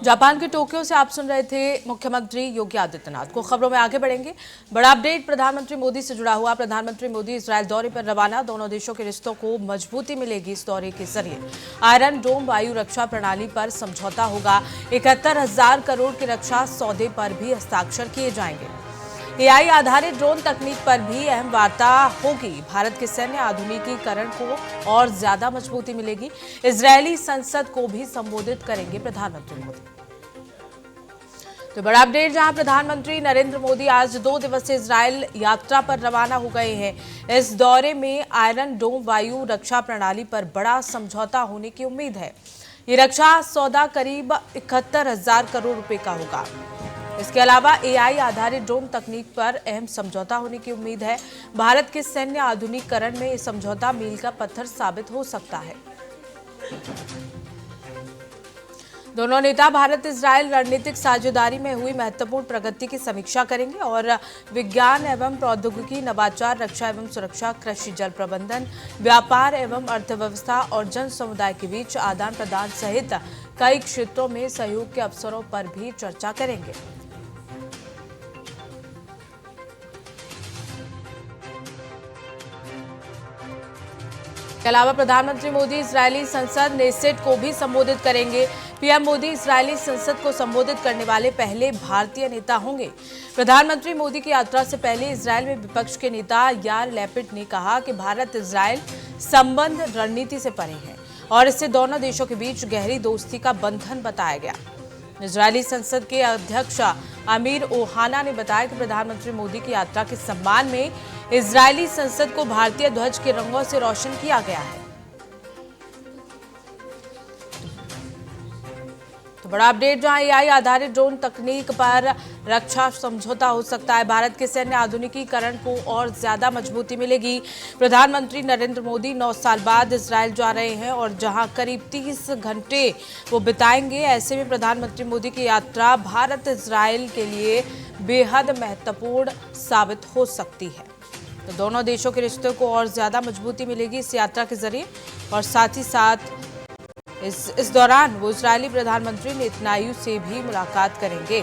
Japan के Tokyo से आप सुन रहे थे मुख्यमंत्री योगी आदित्यनाथ को। खबरों में आगे बढ़ेंगे। बड़ा अपडेट प्रधानमंत्री मोदी से जुड़ा हुआ। प्रधानमंत्री मोदी इजरायल दौरे पर रवाना। दोनों देशों के रिश्तों को मजबूती मिलेगी इस दौरे के जरिए। आयरन डोम वायु रक्षा प्रणाली पर समझौता होगा। 71,000 करोड़ के रक्षा सौदे पर भी हस्ताक्षर किए जाएंगे। एआई आधारित ड्रोन तकनीक पर भी अहम वार्ता होगी। भारत के सैन्य आधुनिकीकरण को और ज्यादा मजबूती मिलेगी। इजरायली संसद को भी संबोधित करेंगे प्रधानमंत्री मोदी। तो बड़ा अपडेट, जहां प्रधानमंत्री नरेंद्र मोदी आज 2 दिवसीय इजरायल यात्रा पर रवाना हो गए हैं। इस दौरे में आयरन डोम वायु रक्षा प्रणाली पर बड़ा समझौता होने की उम्मीद है। ये रक्षा सौदा करीब 71,000 करोड़ रुपए का होगा। इसके अलावा एआई आधारित ड्रोन तकनीक पर अहम समझौता होने की उम्मीद है। भारत के सैन्य आधुनिकीकरण में ये समझौता मील का पत्थर साबित हो सकता है। दोनों नेता भारत इजरायल रणनीतिक साझेदारी में हुई महत्वपूर्ण प्रगति की समीक्षा करेंगे और विज्ञान एवं प्रौद्योगिकी, नवाचार, रक्षा एवं सुरक्षा, कृषि, जल प्रबंधन, व्यापार एवं अर्थव्यवस्था और जन समुदाय के बीच आदान प्रदान सहित कई क्षेत्रों में सहयोग के अवसरों पर भी चर्चा करेंगे। के अलावा प्रधानमंत्री मोदी इजरायली संसद नेसेट को भी संबोधित करेंगे। पीएम मोदी इजरायली संसद को संबोधित करने वाले पहले भारतीय नेता होंगे। प्रधानमंत्री मोदी की यात्रा से पहले इजरायल में विपक्ष के नेता यार लैपिड ने कहा कि भारत इजरायल संबंध रणनीति से परे है और इससे दोनों देशों के बीच गहरी दोस्ती का बंधन बताया गया। इजरायली संसद के अध्यक्ष अमीर ओहाना ने बताया कि प्रधानमंत्री मोदी की यात्रा के सम्मान में इजरायली संसद को भारतीय ध्वज के रंगों से रोशन किया गया है। तो बड़ा अपडेट, जहां एआई आधारित ड्रोन तकनीक पर रक्षा समझौता हो सकता है। भारत के सैन्य आधुनिकीकरण को और ज्यादा मजबूती मिलेगी। प्रधानमंत्री नरेंद्र मोदी 9 साल बाद इजरायल जा रहे हैं और जहां करीब 30 घंटे वो बिताएंगे। ऐसे में प्रधानमंत्री मोदी की यात्रा भारत इजरायल के लिए बेहद महत्वपूर्ण साबित हो सकती है। तो दोनों देशों के रिश्तों को और ज्यादा मजबूती मिलेगी इस यात्रा के जरिए और साथ ही साथ इस दौरान वो इजरायली प्रधानमंत्री नेतन्याहू से भी मुलाकात करेंगे।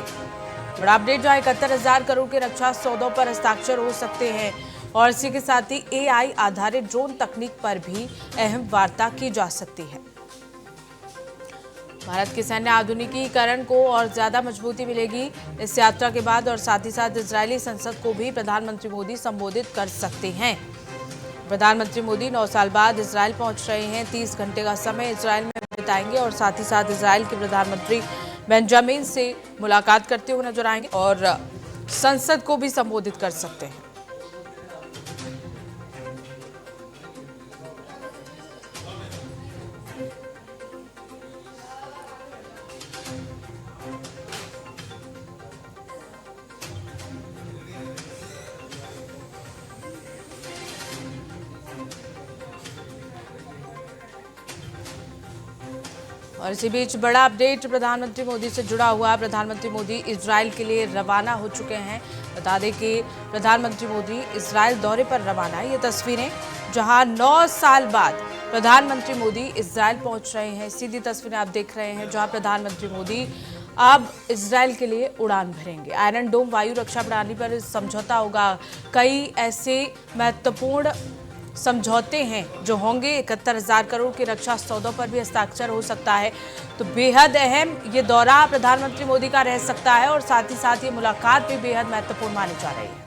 बड़ा अपडेट, जहां 71,000 करोड़ के रक्षा सौदों पर हस्ताक्षर हो सकते हैं और इसी के साथ ही एआई आधारित ड्रोन तकनीक पर भी अहम वार्ता की जा सकती है। भारत के सैन्य आधुनिकीकरण को और ज्यादा मजबूती मिलेगी इस यात्रा के बाद और साथ ही साथ इजरायली संसद को भी प्रधानमंत्री मोदी संबोधित कर सकते हैं। प्रधानमंत्री मोदी 9 साल बाद इजरायल पहुंच रहे हैं। 30 घंटे का समय इजरायल में बिताएंगे और साथ ही साथ इजरायल के प्रधानमंत्री बेंजामिन से मुलाकात करते हुए नजर आएंगे और संसद को भी संबोधित कर सकते हैं। और इसी बीच बड़ा अपडेट प्रधानमंत्री मोदी से जुड़ा हुआ। प्रधानमंत्री मोदी इजरायल के लिए रवाना हो चुके हैं। बता दें कि प्रधानमंत्री मोदी इजरायल दौरे पर रवाना है। ये तस्वीरें जहां 9 साल बाद प्रधानमंत्री मोदी इजरायल पहुंच रहे हैं। सीधी तस्वीरें आप देख रहे हैं जहां प्रधानमंत्री मोदी अब इजरायल के लिए उड़ान भरेंगे। आयरन डोम वायु रक्षा प्रणाली पर समझौता होगा। कई ऐसे महत्वपूर्ण समझौते हैं जो होंगे। 71,000 करोड़ के रक्षा सौदों पर भी हस्ताक्षर हो सकता है। तो बेहद अहम ये दौरा प्रधानमंत्री मोदी का रह सकता है और साथ ही साथ ये मुलाकात भी बेहद महत्वपूर्ण मानी जा रही है।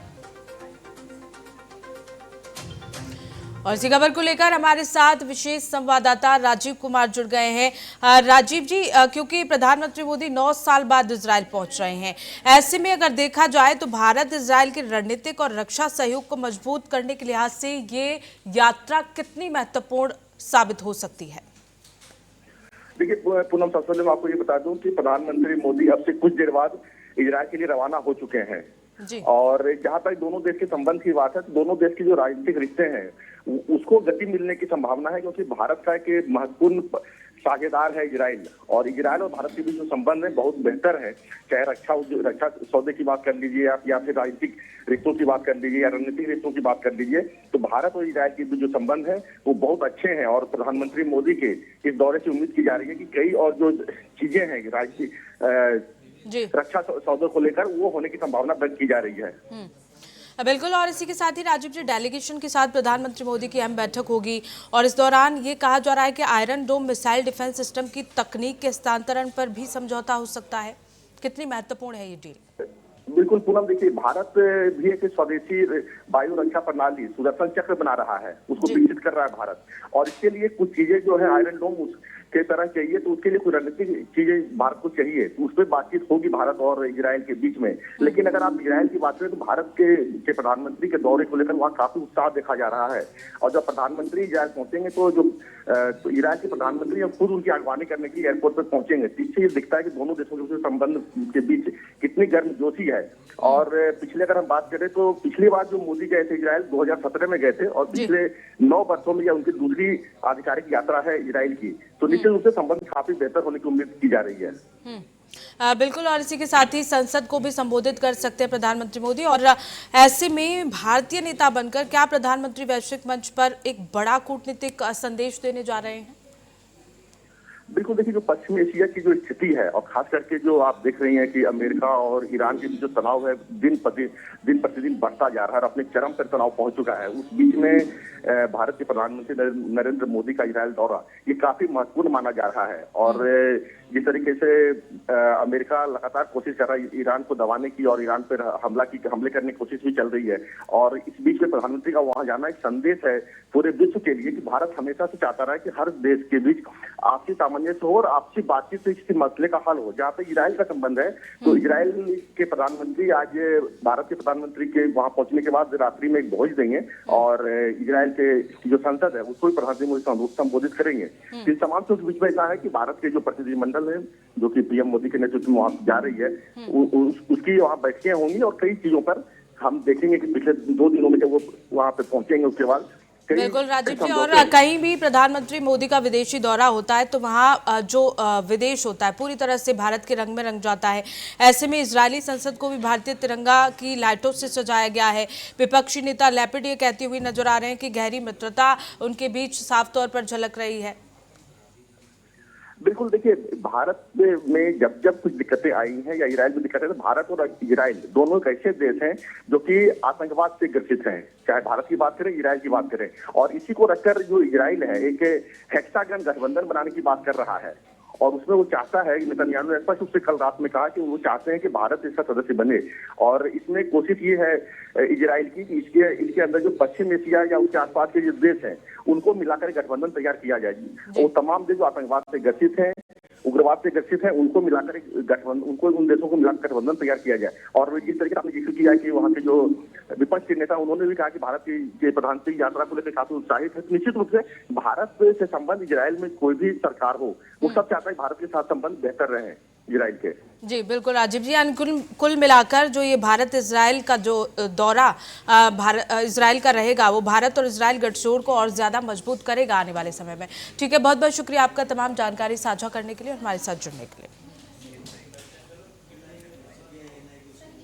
और इसी खबर को लेकर हमारे साथ विशेष संवाददाता राजीव कुमार जुड़ गए हैं। राजीव जी, क्योंकि प्रधानमंत्री मोदी 9 साल बाद इजरायल पहुंच रहे हैं, ऐसे में अगर देखा जाए तो भारत इजरायल के रणनीतिक और रक्षा सहयोग को मजबूत करने के लिहाज से ये यात्रा कितनी महत्वपूर्ण साबित हो सकती है? देखिए पूनम, सबसे पहले मैं आपको ये बता दूं कि प्रधानमंत्री मोदी अब से कुछ देर बाद इजरायल के लिए रवाना हो चुके हैं जी। और जहां तक दोनों देश के संबंध की बात है, तो दोनों देश के जो राजनीतिक रिश्ते हैं उसको गति मिलने की संभावना है, क्योंकि भारत का एक महत्वपूर्ण साझेदार है इजराइल, और इजराइल और भारत के बीच जो संबंध है बहुत बेहतर है। चाहे रक्षा सौदे की बात कर लीजिए आप, या फिर राजनीतिक रिश्तों की बात कर लीजिए, या रणनीतिक रिश्तों की बात कर लीजिए, तो भारत और इजराइल के बीच जो संबंध है वो बहुत अच्छे हैं। और प्रधानमंत्री मोदी के इस दौरे से उम्मीद की जा रही है कि कई और जो चीजें हैं राजनीतिक जी रक्षा सौदे को लेकर, वो होने की संभावना व्यक्त की जा रही है। बिल्कुल। और इसी के साथ ही राजीव जी, डेलीगेशन के साथ प्रधानमंत्री मोदी की अहम बैठक होगी और इस दौरान ये कहा जा रहा है कि Iron Dome missile defence system की तकनीक के हस्तांतरण पर भी समझौता हो सकता है। कितनी महत्वपूर्ण है ये डील? बिल्कुल पूनम, देखिए भारत भी एक स्वदेशी वायु रक्षा प्रणाली सुदर्शन चक्र बना रहा है, उसको विकसित कर रहा है भारत। और इसके लिए कुछ चीजें जो है आयरन डोम के तरह चाहिए, तो उसके लिए कुछ रणनीतिक चीजें भारत को चाहिए, तो उस पर बातचीत होगी भारत और इजराइल के बीच में। लेकिन अगर आप इजराइल की बात करें तो भारत के प्रधानमंत्री के दौरे को लेकर वहाँ काफी उत्साह देखा जा रहा है। और जब प्रधानमंत्री इजराइल पहुंचेंगे तो तो इजराइल के प्रधानमंत्री अब खुद उनकी अगवानी करने की एयरपोर्ट पर पहुंचेंगे। इससे ये दिखता है कि दोनों देशों के संबंध के बीच कितनी गर्मजोशी है। और पिछले अगर हम बात करें तो पिछली बार जो मोदी गए थे इजराइल 2017 में गए थे, और पिछले 9 वर्षों में यह उनकी दूसरी आधिकारिक यात्रा है इजराइल की, तो निश्चित रूप से संबंध काफी बेहतर होने की उम्मीद की जा रही है। बिल्कुल। और इसी के साथ ही संसद को भी संबोधित कर सकते हैं प्रधानमंत्री मोदी। और ऐसे में भारतीय नेता बनकर क्या प्रधानमंत्री वैश्विक मंच पर एक बड़ा कूटनीतिक संदेश देने जा रहे हैं? बिल्कुल, देखिए जो पश्चिमी एशिया की जो स्थिति है, और खास करके जो आप देख रही हैं कि अमेरिका और ईरान के बीच जो तनाव है दिन प्रतिदिन बढ़ता जा रहा है और अपने चरम पर तनाव पहुंच चुका है, उस बीच में भारत के प्रधानमंत्री नरेंद्र मोदी का इजराइल दौरा ये काफी महत्वपूर्ण माना जा रहा है। और जिस तरीके से अमेरिका लगातार कोशिश कर रहा है ईरान को दबाने की, और ईरान पर हमले करने की कोशिश भी चल रही है, और इस बीच में प्रधानमंत्री का वहां जाना एक संदेश है पूरे विश्व के लिए कि भारत हमेशा से चाहता रहा है कि हर देश के बीच आपसी सामंजस्य हो और आपसी बातचीत से किसी मसले का हल हो। जहाँ पे इजराइल का संबंध है, तो इजराइल के प्रधानमंत्री आज भारत के प्रधानमंत्री के वहां पहुंचने के बाद रात्रि में एक भोज देंगे, और इजराइल के जो संसद है उसको भी प्रधानमंत्री मोदी संबोधित करेंगे। इन तमाम चीजों के बीच में ऐसा है कि भारत के जो प्रतिनिधिमंडल है, जो कि पीएम मोदी के नेतृत्व में वहां जा रही है, उसकी वहां बैठकें होंगी, और कई चीजों पर हम देखेंगे कि पिछले 2 दिनों में जब वो वहां पे पहुंचेंगे उसके बाद। बिल्कुल राजीव जी। और कहीं भी प्रधानमंत्री मोदी का विदेशी दौरा होता है तो वहाँ जो विदेश होता है पूरी तरह से भारत के रंग में रंग जाता है। ऐसे में इजरायली संसद को भी भारतीय तिरंगा की लाइटों से सजाया गया है। विपक्षी नेता लैपिड ये कहती हुई नजर आ रहे हैं कि गहरी मित्रता उनके बीच साफ तौर पर झलक रही है। बिल्कुल, देखिए भारत में जब कुछ दिक्कतें आई हैं या इजराइल में दिक्कतें, तो भारत और इजराइल दोनों एक ऐसे देश हैं जो कि आतंकवाद से ग्रसित हैं, चाहे भारत की बात करें इजराइल की बात करें। और इसी को रखकर जो इजराइल है एक हेक्सागन गठबंधन बनाने की बात कर रहा है, और उसमें वो चाहता है, नेतन्याहू ने स्पष्ट रूप से कल रात में कहा कि वो चाहते हैं कि भारत इसका सदस्य बने। और इसमें कोशिश ये है इजराइल की कि इनके अंदर जो पश्चिम एशिया या उसके आसपास के जो देश हैं उनको मिलाकर गठबंधन तैयार किया जाए। वो तमाम देश जो आतंकवाद से ग्रसित हैं, उग्रवाद से ग्रसित है, उनको मिलाकर गठबंधन, उन देशों को मिलाकर गठबंधन तैयार किया जाए। और जिस तरीके से आपने जिक्र किया कि वहाँ के जो विपक्ष के नेता, उन्होंने भी कहा कि भारत की प्रधानमंत्री यात्रा को लेकर काफी उत्साहित है। निश्चित रूप से भारत से संबंध इजराइल में कोई भी सरकार हो, वो सब चाहता है भारत के साथ संबंध बेहतर रहे इजराइल के। जी बिल्कुल राजीव जी। कुल मिलाकर जो ये भारत इजराइल का जो दौरा इजराइल का रहेगा, वो भारत और इजराइल गठजोड़ को और ज्यादा मजबूत करेगा आने वाले समय में। ठीक है, बहुत बहुत शुक्रिया आपका तमाम जानकारी साझा करने के लिए और हमारे साथ जुड़ने के लिए।